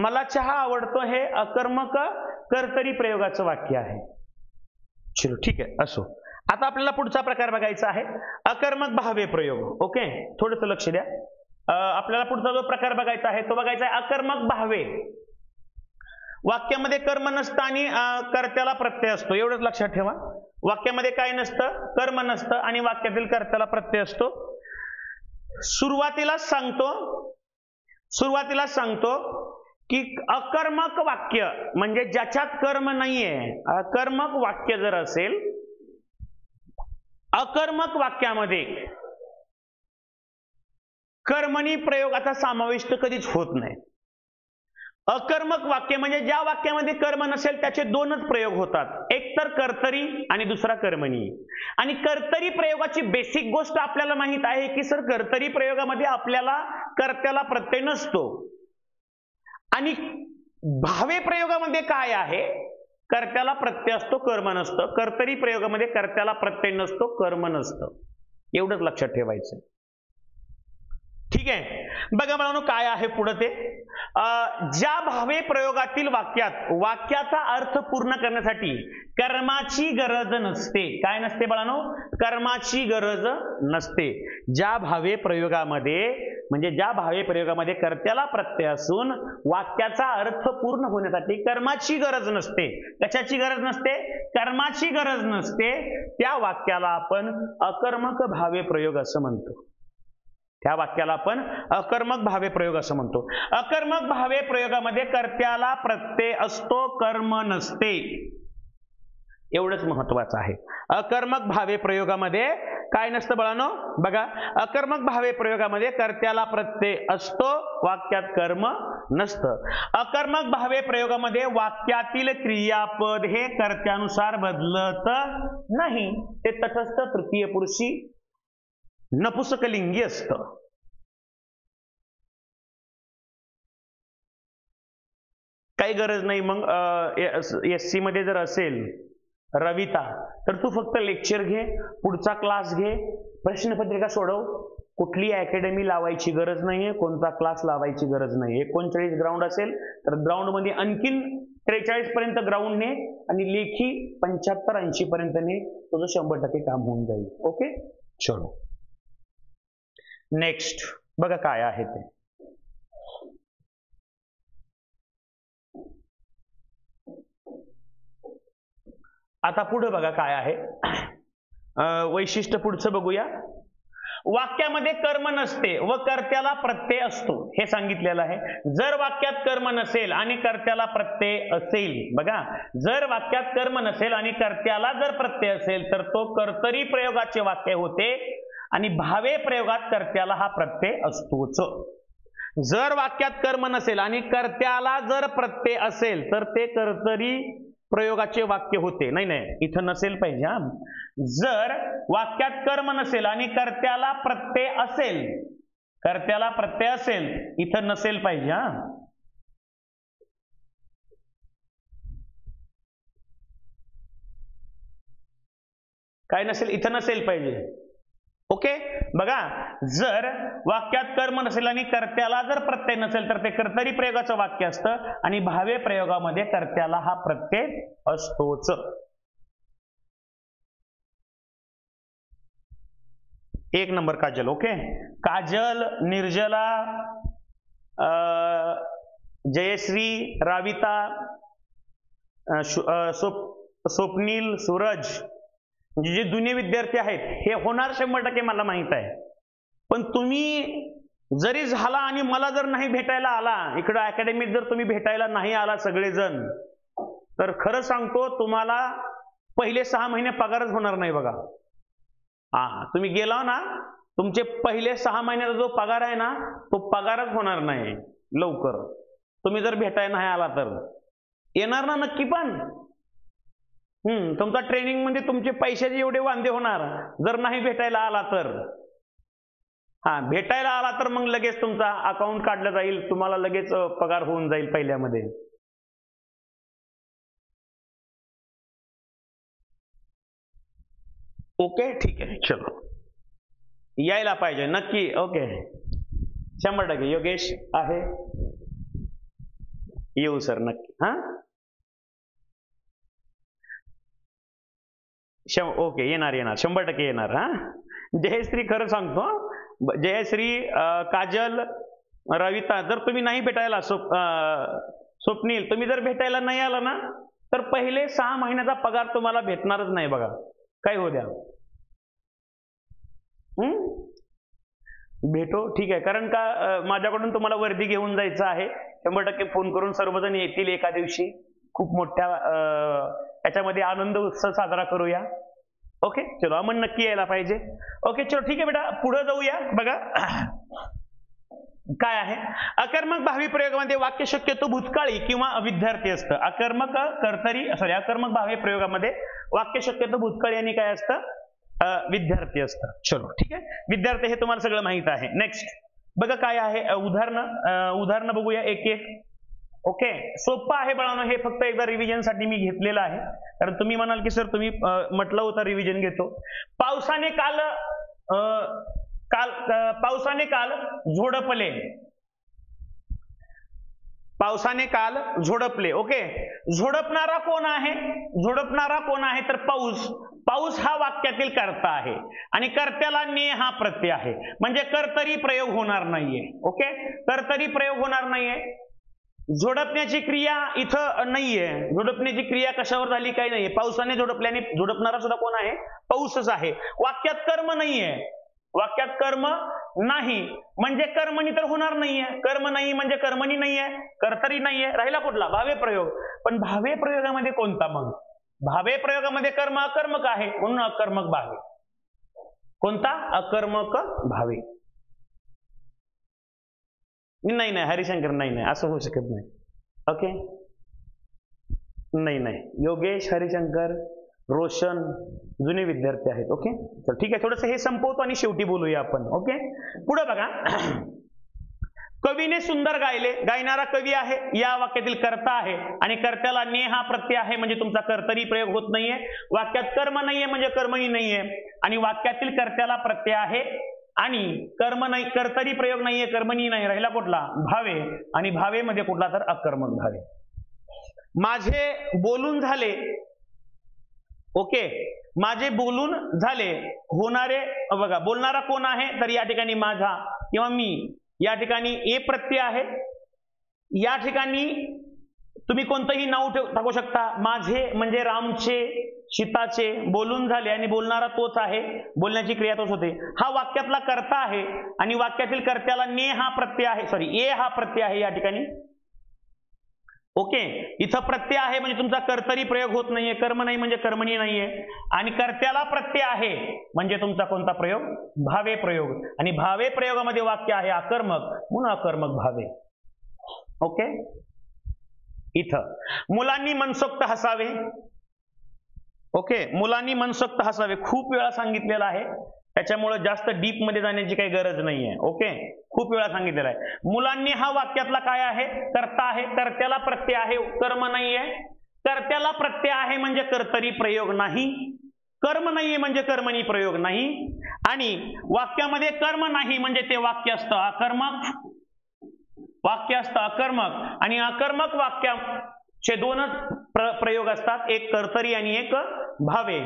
मला चहा आवडतो हे अकर्मक कर्तरी प्रयोगाचं वाक्य आहे. चलो ठीक आहे, असो. आता आपल्याला पुढचा प्रकार बघायचा आहे, अकर्मक भावे प्रयोग. ओके, थोडंसं लक्ष द्या. आपल्याला पुढचा जो प्रकार बघायचा आहे तो बघायचा आहे अकर्मक भावे. वाक्यामध्ये कर्म नसतं आणि कर्त्याला प्रत्यय असतो, एवढंच लक्षात ठेवा. वाक्यामध्ये काय नसतं? कर्म नसतं आणि वाक्यातील कर्त्याला प्रत्यय असतो. सुरुवातीला सांगतो की अकर्मक वाक्य म्हणजे ज्याच्यात कर्म नाहीये, अकर्मक वाक्य जर असेल, अकर्मक वाक्यामध्ये कर्मणी प्रयोगाचा समाविष्ट कधीच होत नाही. अकर्मक वाक्य म्हणजे ज्या वाक्यामध्ये कर्म नसेल त्याचे दोनच प्रयोग होतात, एक तर कर्तरी आणि दुसरा कर्मणी. आणि कर्तरी प्रयोगाची बेसिक गोष्ट आपल्याला माहित आहे की सर, कर्तरी प्रयोगामध्ये आपल्याला कर्त्याला प्रत्यय नसतो. आणि भावे प्रयोगामध्ये काय आहे? कर्त्याला प्रत्यय असतो, कर्म नसतं. कर्तरी प्रयोगामध्ये कर्त्याला प्रत्यय नसतो, कर्म नसतं. एवढंच लक्षात ठेवायचं. ठीक आहे, बघा मुलांनो काय आहे पुढे ते. ज्या भावे प्रयोगातील वाक्याचा अर्थ पूर्ण करण्यासाठी कर्माची गरज नसते. काय नसते बाळांनो? कर्माची गरज नसते. ज्या भावे प्रयोगामध्ये, म्हणजे ज्या भावे प्रयोगामध्ये कर्त्याला प्रत्यय असून वाक्याचा अर्थ पूर्ण होण्यासाठी कर्माची गरज नसते. कशाची गरज नसते? कर्माची गरज नसते. त्या वाक्याला आपण अकर्मक भावे प्रयोग असं म्हणतो. त्या वाक्याला आपण अकर्मक भावे प्रयोग असं म्हणतो. अकर्मक भावे प्रयोगामध्ये कर्त्याला प्रत्यय असतो, कर्म नसते. एवढंच महत्वाचं आहे. अकर्मक भावे प्रयोगामध्ये काय नसतं बाळांनो? बघा, अकर्मक भावे प्रयोगामध्ये कर्त्याला प्रत्यय असतो, वाक्यात कर्म नसतं. अकर्मक भावे प्रयोगामध्ये वाक्यातील क्रियापद हे कर्त्यानुसार बदलत नाही, ते तटस्थ तृतीय पुरुषी नपुसकलिंगी असतं. काही गरज नाही मग SC मध्ये जर असेल रविता, तर तू फक्त लेक्चर घे, पुढचा क्लास घे, प्रश्नपत्रिका सोडव. कुठली अकॅडमी लावायची गरज नाहीये, कोणता क्लास लावायची गरज नाहीये. 39 ग्राउंड असेल तर ग्राउंड मध्ये आणखीन 43 पर्यंत ग्राउंड ने आणि लेखी 75-80 पर्यंत ने, तुझं 100% काम होऊन जाईल. ओके, चलो नेक्स्ट बघा काय आहे ते. आता पुढे बघा काय आहे वैशिष्ट्य. पुढचं बघूया. वाक्यामध्ये कर्म नसते व कर्त्याला प्रत्यय असतो हे सांगितलेलं आहे. जर वाक्यात कर्म नसेल आणि कर्त्याला प्रत्यय असेल, बघा, जर वाक्यात कर्म नसेल आणि कर्त्याला जर प्रत्यय असेल तर तो कर्तरी प्रयोगाचे वाक्य होते आणि भावे प्रयोगात कर्त्याला हा प्रत्यय असतोच. जर वाक्यात कर्म नसेल आणि कर्त्याला जर प्रत्यय असेल तर ते कर्तरी प्रयोगाचे वाक्य होते. नाही, इथं नसेल पाहिजे हा. जर वाक्यात कर्म नसेल आणि कर्त्याला प्रत्यय असेल, इथं नसेल पाहिजे हा. काय नसेल? इथं नसेल पाहिजे. ओके, बघा, जर वाक्यात कर्म नसेल आणि कर्त्याला जर प्रत्यय नसेल तर ते कर्तरी प्रयोगाचं वाक्य असतं आणि भावे प्रयोगामध्ये कर्त्याला हा प्रत्यय असतोच. एक नंबर काजल. ओके, काजल, निर्जला, जयश्री, राविता, स्वप्नील, सूरज, जे जुने विद्यार्थी आहेत हे होणार 100% मला माहित आहे. पण तुम्ही जरी झाला आणि मला जर नाही भेटायला आला, इकडं अकॅडमीत जर तुम्ही भेटायला नाही आला सगळेजण, तर खरं सांगतो तुम्हाला पहिले 6 महिने पगारच होणार नाही बघा. तुम्ही गेला ना, तुमचे पहिले 6 महिन्याचा जो पगार आहे ना, तो पगारच होणार नाही लवकर, तुम्ही जर भेटायला नाही आला तर. येणार ना नक्की पण. तुमचा ट्रेनिंग मध्ये तुमचे पैशाचे एवढे वांदे होणार जर नाही भेटायला आला तर. भेटायला आला तर मग लगेच तुमचा अकाउंट काढलं जाईल, तुम्हाला लगेच पगार होऊन जाईल पहिल्यामध्ये. ओके, ठीक आहे, चलो. यायला पाहिजे नक्की. ओके, 100% योगेश आहे, येऊ सर नक्की. ओके, येणार 100% येणार. जयश्री, खरं सांगतो, जयश्री, काजल, रविता, जर तुम्ही नाही भेटायला, स्वप्नील, तुम्ही जर भेटायला नाही आला ना, तर पहिले 6 महिन्याचा पगार तुम्हाला भेटणारच नाही बघा. काय हो द्या, भेटो, ठीक आहे. कारण का माझ्याकडून तुम्हाला वर्दी घेऊन जायचं आहे. 100% फोन करून सर्वजण येतील एका दिवशी. खूप मोठ्या याच्यामध्ये आनंद उत्सव साजरा करूया. ओके, चलो, अमन नक्की यायला पाहिजे. ओके, चलो, ठीक आहे बेटा, पुढे जाऊया. बघा काय आहे. अकर्मक भावी प्रयोगामध्ये वाक्य शक्यतो भूतकाळी किंवा विद्यार्थी असतं. अकर्मक भावी प्रयोगामध्ये वाक्य शक्यतो भूतकाळी आणि काय असतं, विद्यार्थी असतं. चलो, ठीक आहे, विद्यार्थी हे तुम्हाला सगळं माहित आहे. नेक्स्ट बघा काय आहे, उदाहरण बघूया एक एक. ओके, सोपं आहे बाळांनो, हे फक्त एकदा रिव्हिजन साठी मी घेतलेलं आहे. कारण तुम्ही म्हणाल की सर तुम्ही म्हटलं होतं रिव्हिजन घेतो. पावसाने काल झोडपले. पावसाने काल झोडपले. ओके, झोडपणारा कोण आहे? झोडपणारा कोण आहे तर पाऊस. पाऊस हा वाक्यातील कर्ता आहे आणि कर्त्याला ने हा प्रत्यय आहे, म्हणजे कर्तरी प्रयोग होणार नाहीये. ओके, कर्तरी प्रयोग होणार नाहीये. झोडपण्याची क्रिया इथं नाहीये. झोडपण्याची क्रिया कशावर झाली काही नाहीये. पावसाने झोडपल्याने झोडपणारा सुद्धा कोण आहे? पाऊसच आहे. वाक्यात कर्म नाहीये. वाक्यात कर्म नाही म्हणजे कर्मणी तर होणार नाहीये. कर्म नाही म्हणजे कर्मणी नाहीये, कर्तरी नाहीये. राहिला कुठला? भावे प्रयोग. पण भावे प्रयोगामध्ये कोणता मग? भावे प्रयोगामध्ये कर्म अकर्मक आहे म्हणून अकर्मक भावे. कोणता? अकर्मक भावे. नाही हरिशंकर, नाही असं होऊ शकत नाही. ओके, नाही योगेश, हरिशंकर, रोशन जुने विद्यार्थी आहेत. ओके, तर ठीक आहे, थोडंसं हे संपवतो आणि शेवटी बोलूया आपण. ओके, पुढे बघा. कवीने सुंदर गायले. गायणारा कवी आहे, या वाक्यातील कर्ता आहे आणि कर्त्याला ने हा प्रत्यय आहे म्हणजे तुमचा कर्तरी प्रयोग होत नाहीये. वाक्यात कर्म नाहीये म्हणजे कर्मणी नाहीये आणि वाक्यातील कर्त्याला प्रत्यय आहे आणि कर्म नाही, कर्तरी प्रयोग नाहीये, कर्मणी नाही. राहिला कुठला? भावे. आणि भावे मध्ये कुठला तर अकर्मक भावे. माझे बोलून झाले. ओके, माझे बोलून झाले. होणारे बघा, बोलणारा कोण आहे तर या ठिकाणी माझा किंवा मी. या ठिकाणी ए प्रत्यय आहे. या ठिकाणी तुम्ही कोणतंही नाव टाकू शकता. माझे म्हणजे रामचे, सीताचे. बोलून झाले आणि बोलणारा तोच आहे, बोलण्याची क्रिया तोच होते. हा वाक्यातला कर्ता आहे आणि वाक्यातील कर्त्याला ने हा प्रत्यय आहे, ए हा प्रत्यय आहे या ठिकाणी. ओके, इथं प्रत्यय आहे म्हणजे तुमचा कर्तरी प्रयोग होत नाहीये. कर्म नाही म्हणजे कर्मणी नाहीये आणि कर्त्याला प्रत्यय आहे म्हणजे तुमचा कोणता प्रयोग? भावे प्रयोग. आणि भावे प्रयोगामध्ये वाक्य आहे अकर्मक म्हणून अकर्मक भावे. ओके, इथं मुलांनी मनसोक्त हसावे. ओके, मुलांनी मनसोक्त हसावे खूप वेळा सांगितलेलं आहे, त्याच्यामुळे जास्त डीप मध्ये जाण्याची काही गरज नाहीये. ओके, खूप वेळा सांगितलेलं आहे. मुलांनी हा वाक्यातला काय आहे? कर्ता आहे. कर्त्याला प्रत्यय आहे, कर्म नाहीये. कर्त्याला प्रत्यय आहे म्हणजे कर्तरी प्रयोग नाही. कर्म नाहीये म्हणजे कर्मणी प्रयोग नाही. आणि वाक्यामध्ये कर्म नाही म्हणजे ते वाक्य असतं अकर्मक. वाक्य असतं अकर्मक आणि अकर्मक वाक्याचे दोनच प्रयोग असतात, एक कर्तरी आणि एक भावे.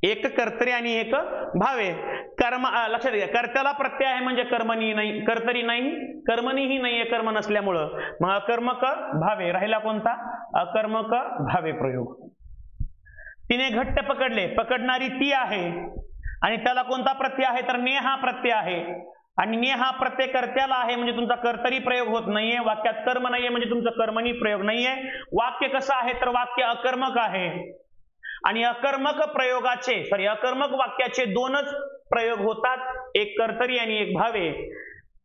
एक कर्तरी आणि एक भावे. कर्म लक्षात घ्या, कर्त्याला प्रत्यय आहे म्हणजे कर्मणी नाही, कर्तरी नाही, कर्मणीही नाहीये कर्म नसल्यामुळं. मग अकर्मक भावे. राहिला कोणता? अकर्मक भावे प्रयोग. तिने घट्ट पकडले. पकडणारी ती आहे आणि त्याला कोणता प्रत्यय आहे तर ने हा प्रत्यय आहे. आणि ने हा प्रत्यय कर्त्याला आहे म्हणजे तुमचा कर्तरी प्रयोग होत नाहीये, वाक्यात कर्म नाहीये म्हणजे तुमचं कर्मणी प्रयोग नाहीये. वाक्य कसं आहे तर वाक्य अकर्मक आहे आणि अकर्मक वाक्याचे दोनच प्रयोग होतात, एक कर्तरी आणि एक भावे.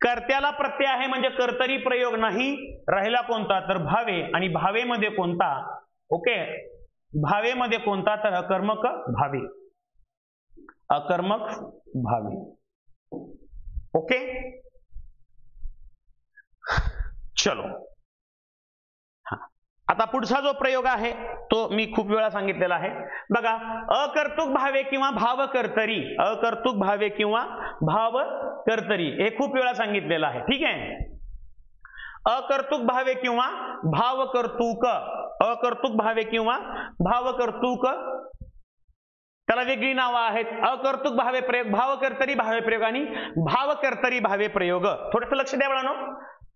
कर्त्याला प्रत्यय आहे म्हणजे कर्तरी प्रयोग नाही, राहिला कोणता तर भावे, आणि भावेमध्ये कोणता, ओके, भावेमध्ये कोणता तर अकर्मक भावे, अकर्मक भावे. ओके, चलो. आता पुढचा जो प्रयोग आहे तो मी खूप वेळा सांगितलेला आहे बघा. अकर्तृक भावे किंवा भावकर्तरी, अकर्तृक भावे किंवा भावकर्तरी हे खूप वेळा सांगितलेलं आहे. ठीक आहे. अकर्तृक भावे किंवा भावकर्तृक, अकर्तृक भावे किंवा भावकर्तृक, त्याला वेगळी नावं आहेत. अकर्तृक भावे प्रयोग, भावकर्तरी भावे प्रयोग आणि भावकर्तरी भावे प्रयोग. थोडंसं लक्ष द्या मुलांनो,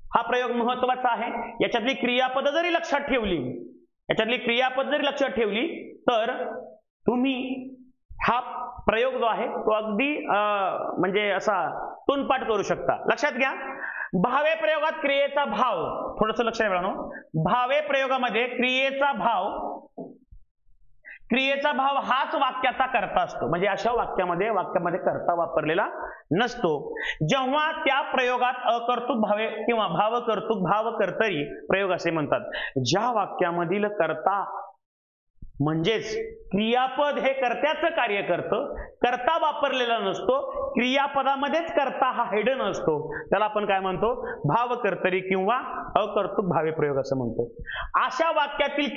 हा प्रयोग महत्वाचा आहे. याच्यातली क्रियापद जरी लक्षात ठेवली, तर तुम्ही हा प्रयोग जो आहे तो अगदी म्हणजे असा तोंडपाठ करू शकता. लक्षात घ्या, भावे प्रयोगात क्रियेचा भाव, थोडंसं लक्ष द्या मुलांनो, भावे प्रयोगामध्ये क्रियेचा भाव हाच वाक्याचा कर्ता असतो. म्हणजे अशा वाक्यामध्ये कर्ता वापरलेला नसतो. जेव्हा त्या प्रयोगात अकर्तृक भावे किंवा भावकर्तरी प्रयोग असे म्हणतात. ज्या वाक्यामधील कर्ता म्हणजेच क्रियापद हे कर्त्याचं कार्य करतं, कर्ता वापरलेला नसतो, क्रियापदामध्येच कर्ता हा हिडन असतो, त्याला आपण काय म्हणतो, भावकर्तरी किंवा अकर्तृक भावे प्रयोग असं म्हणतो. अशा वाक्यातील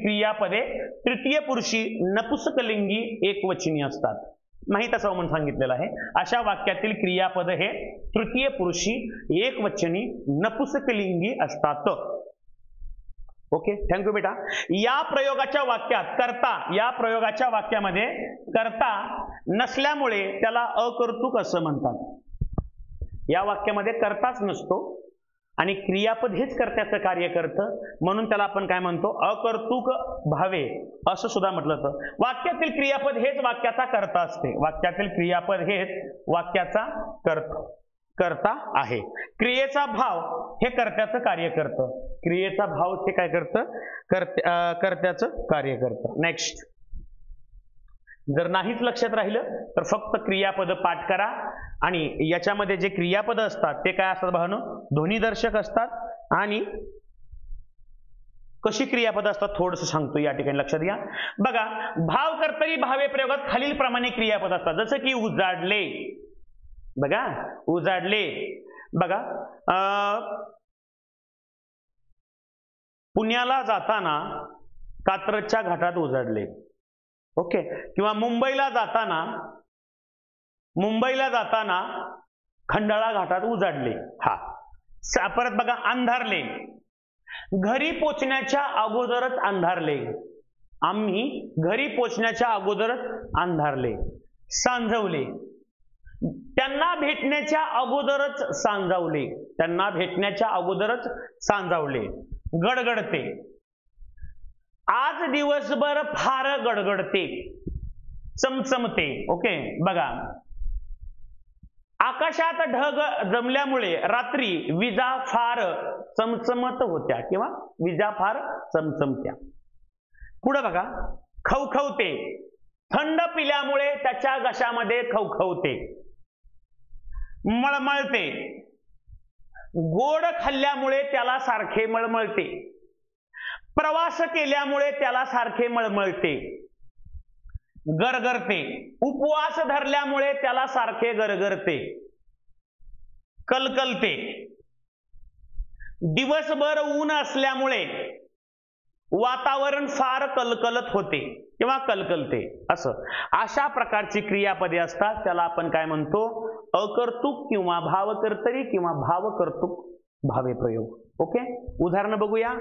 क्रियापदे तृतीय पुरुषी नपुंसकलिंगी एकवचनी असतात. माहित असं म्हणून सांगितलेलं आहे. अशा वाक्यातील क्रियापद हे तृतीय पुरुषी एकवचनी नपुंसकलिंगी असतात. ओके, थँक्यू बेटा. या प्रयोगाच्या वाक्यामध्ये कर्ता नसल्यामुळे त्याला अकर्तृक असं म्हणतात. या वाक्यामध्ये कर्ताच नसतो आणि क्रियापद हेच कर्त्याचं कार्य करतं, म्हणून त्याला आपण काय म्हणतो, अकर्तृक भावे असं सुद्धा म्हटलं जातं. वाक्यातील क्रियापद हेच वाक्याचा कर्ता असते. वाक्यातील क्रियापद हेच वाक्याचा कर्ता आहे. क्रियेचा भाव हे कर्त्याचं कार्य करतं. क्रियेचा भाव हे काय करतं, कर्त्याचं कार्य करतं. नेक्स्ट, जर नाहीच लक्षात राहिलं तर फक्त क्रियापद पाठ करा आणि याच्यामध्ये जे क्रियापद असतात ते काय असतात भावांनो, ध्वनिदर्शक असतात. आणि कशी क्रियापद असतात थोडंसं सांगतो या ठिकाणी, लक्षात घ्या. बघा, भावकर्तरी भावे प्रयोगात खालील प्रमाणे क्रियापद असतात. जसं की उजाडले, बघा उजाडले, बघा पुण्याला जाताना कात्रजच्या घाटात उजाडले. ओके, किंवा मुंबईला जाताना खंडाळा घाटात उजाडले. हा, परत बघा अंधारले, घरी पोचण्याच्या अगोदरच अंधारले, आम्ही घरी पोचण्याच्या अगोदरच अंधारले. सांजवले, त्यांना भेटण्याच्या अगोदरच सांजावले. गडगडते, आज दिवसभर फार गडगडते. चमचमते. ओके, बघा आकाशात ढग जमल्यामुळे रात्री विजा फार चमचमत होत्या किंवा विजा फार चमचमत्या. पुढे बघा, खवखवते, थंड पिल्यामुळे त्याच्या घशामध्ये खवखवते. मळमळते, गोड खाल्ल्यामुळे त्याला सारखे मळमळते. प्रवास केल्यामुळे त्याला सारखे मळमळते. गरगरते, उपवास धरल्यामुळे त्याला सारखे गरगरते. कलकलते, दिवसभर ऊन असल्यामुळे वातावरण फार कलकलत होते किंवा कलकलते. असं अशा प्रकारची क्रियापदे असतात, त्याला आपण काय म्हणतो, अकर्तृक किंवा भावकर्तरी किंवा भावकर्तृक भावे प्रयोग. ओके, उदाहरण बघूया.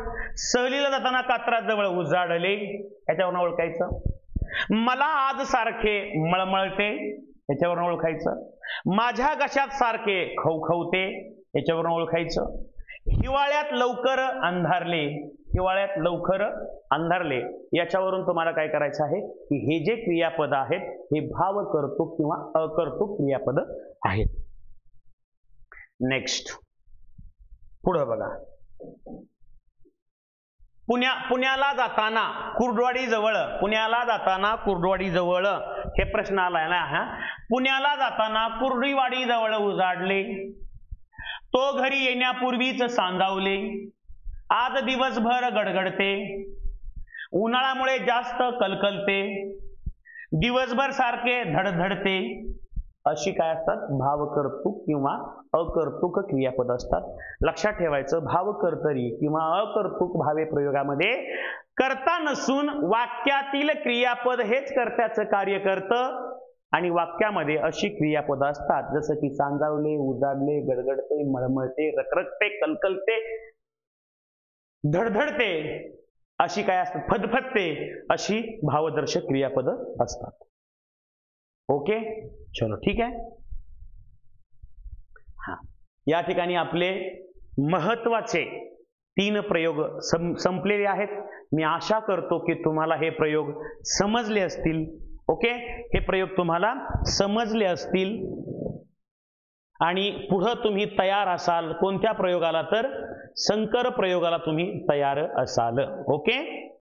सहलीला जाताना कात्राजवळ उजाडले, याच्यावरून ओळखायचं. मला आज सारखे मळमळते, याच्यावरून ओळखायचं. माझ्या घशात सारखे खवखवते, याच्यावरून ओळखायचं. हिवाळ्यात लवकर अंधारले, हिवाळ्यात लवकर अंधारले, याच्यावरून तुम्हाला काय करायचं आहे की हे जे क्रियापद आहेत हे भाव कर्तृक किंवा अकर्तृक क्रियापद आहेत. नेक्स्ट पुढे बघा. पुण्याला जाताना कुर्डवाडी जवळ हे प्रश्न आलाय ना. हा, पुण्याला जाताना कुर्डीवाडी जवळ उजाडले, तो घरी येण्यापूर्वीच सांजावले, आज दिवसभर गडगडते, उन्हाळ्यामुळे जास्त कलकलते, दिवसभर सारखे धडधडते, अशी काय असतात भावकर्तृक किंवा अकर्तृक क्रियापद असतात. लक्षात ठेवायचं, भावकर्तरी किंवा अकर्तृक भावे प्रयोगामध्ये कर्ता नसून वाक्यातील क्रियापद हेच कर्त्याचं कार्य करतं आणि वाक्यामध्ये अशी क्रियापद असतात जसं की सांजावले, उजाडले, गडगडते, मळमळते, रखरखते, कलकलते, धडधडते, अशी काय असतात, फदफदते, अशी भावदर्शक क्रियापद असतात. ओके, चलो ठीक आहे. हा, या ठिकाणी आपले महत्वाचे 3 प्रयोग संपलेले आहेत. मी आशा करतो की तुम्हाला हे प्रयोग समजले असतील. ओके, हे प्रयोग तुम्हाला समजले असतील आणि पुढं तुम्ही तयार असाल कोणत्या प्रयोगाला, तर संकर प्रयोगाला तुम्ही तयार असाल. ओके.